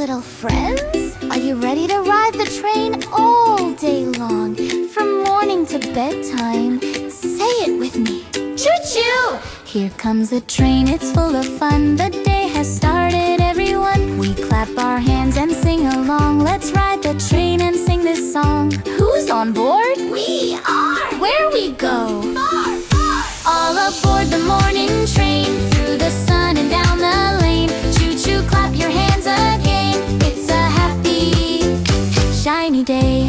little friends. Are you ready to ride the train all day long? From morning to bedtime. Say it with me. Choo-choo! Here comes the train, it's full of fun. The day has started, everyone. We clap our hands and sing along. Let's ride the train and sing this song. Who's on board? We are! Where we go? Far, far! All aboard the morning train, through the sun and down the lane. Choo-choo, clap your hands again. It's a happy, shiny day.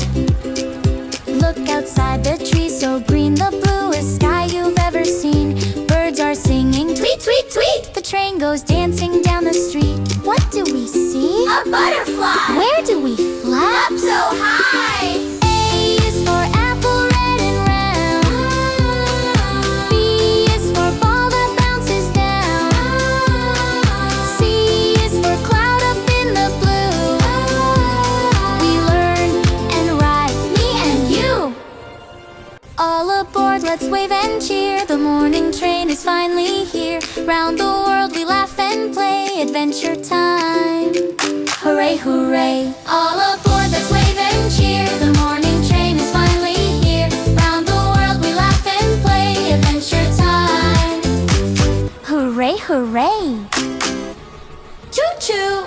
Look outside, the trees so green, the bluest sky you've ever seen. Birds are singing, tweet, tweet, tweet. The train goes dancing down the street. What do we see? A butterfly! Where do we fly? Up so high! A is for apple, red and round. B is for ball that bounces down. C is for cloud up in the blue. We learn and ride, me and you. All aboard, let's wave and cheer. The morning train is finally here. Round the world we laugh and play. Adventure time. Hooray, hooray. All aboard, let's wave and cheer. The morning train is finally here. Round the world we laugh and play. Adventure time. Hooray, hooray. Choo-choo!